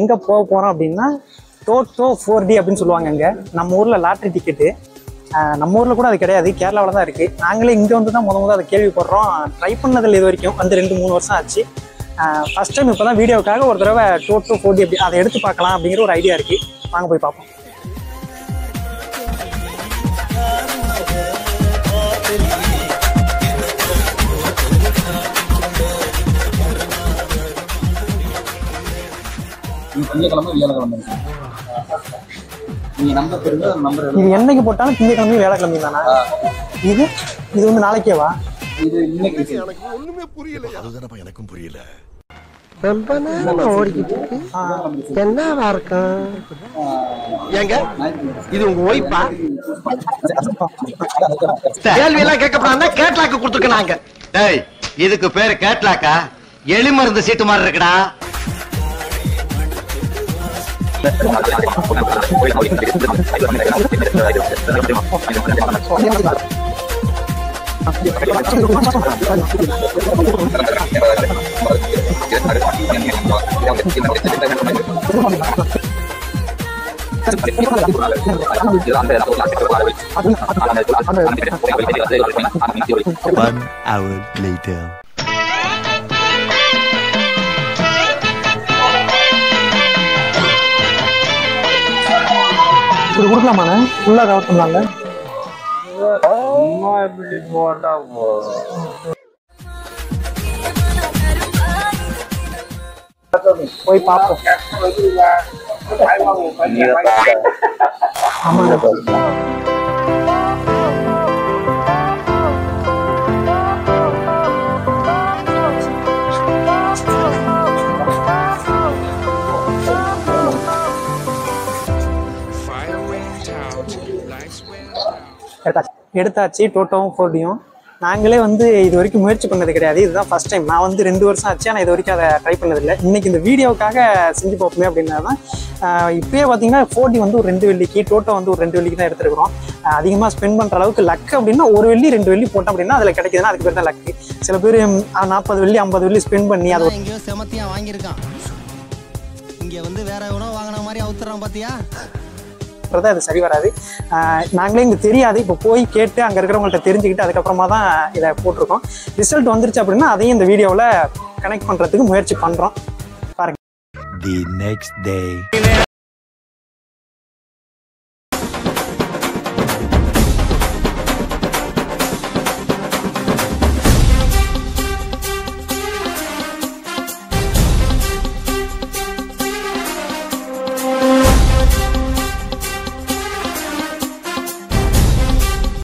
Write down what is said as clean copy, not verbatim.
எங்கே போக போகிறோம் அப்படின்னா டோட்டோ 4D அப்படின்னு சொல்லுவாங்க. இங்கே நம்ம ஊரில் லாட்ரி டிக்கெட்டு. நம்ம ஊரில் கூட அது கிடையாது, கேரளாவில் தான் இருக்குது. நாங்களே இங்கே வந்து தான் முதல் அதை கேள்விப்படுறோம். ட்ரை பண்ணதில் இது வரைக்கும் வந்து 2-3 வருஷம் ஆச்சு. ஃபஸ்ட் டைம் இப்போ தான் வீடியோவுக்காக ஒரு தடவை டோட்டோ 4D அப்படி அதை எடுத்து பார்க்கலாம் அப்படிங்கிற ஒரு ஐடியா இருக்குது. வாங்க போய் பார்ப்போம். இது என்னைக்கு போட்டாலும் திங்கக்கிழமையும் வியாழக்கிழமையும் தானா? இது வந்து நாளைக்கேவா? இது இன்னைக்கு ஒண்ணுமே புரியல. அதுதானப்பா எனக்கும் புரியல. ரொம்ப நேரம் ஓடிக்கிட்டு இருக்கு. என்னவா இருக்கும்? ஏங்க இது உங்க ஒய்ஃபா? கேள்வி எல்லாம் கேட்கப்படாம கேட்லாக்கு கொடுத்துருக்காங்க. டேய், இதுக்கு பேரு கேட்லாக்கா? எலி மருந்து சீட்டு மாதிரி இருக்குடா. One hour later. இப்படி கொடுக்கலாமாண்ணே? ஃபுல்லாக கவர் பண்ணலாம்ல? போய் பார்ப்போம். ஆமாங்க. எடுத்தாச்சு டோட்டோவும் 4Dயும். நாங்களே வந்து இது வரைக்கும் முயற்சி பண்ணது கிடையாது. இதுதான் ஃபஸ்ட் டைம். நான் வந்து 2 வருஷம் ஆச்சு, ஆனால் இது வரைக்கும் அதை ட்ரை பண்ணதில்லை. இன்றைக்கி இந்த வீடியோவுக்காக செஞ்சு பார்ப்போமே அப்படின்னா தான். இப்போயே பார்த்தீங்கன்னா 4D வந்து ஒரு 2 வெள்ளிக்கு, டோட்டோ வந்து ஒரு 2 வெள்ளிக்கு தான் எடுத்துருக்கிறோம். அதிகமாக ஸ்பெண்ட் பண்ணுற அளவுக்கு லக்கு அப்படின்னா 1 வெள்ளி 2 வெள்ளி போட்டோம் அப்படின்னா அதில் கிடைக்குதுன்னா அதுக்கு பேர் தான் லக்கு. சில பேர் 40 வெள்ளி 50 வெள்ளி ஸ்பெண்ட் பண்ணி அதை எங்கேயோ செமத்தியாக வாங்கியிருக்கான். இங்கே வந்து வேற எவனோ வாங்கின மாதிரி அவுத்துறான் பார்த்தியா? அது சரி வராது. நாங்களே இங்கே தெரியாது. இப்போ போய் கேட்டு அங்கே இருக்கிறவங்கள்ட்ட தெரிஞ்சுக்கிட்டு அதுக்கப்புறமா தான் இதை போட்டிருக்கோம். ரிசல்ட் வந்துருச்சு அப்படின்னா அதையும் இந்த வீடியோவில் கனெக்ட் பண்ணுறதுக்கு முயற்சி பண்ணுறோம். பாருங்க. The next day.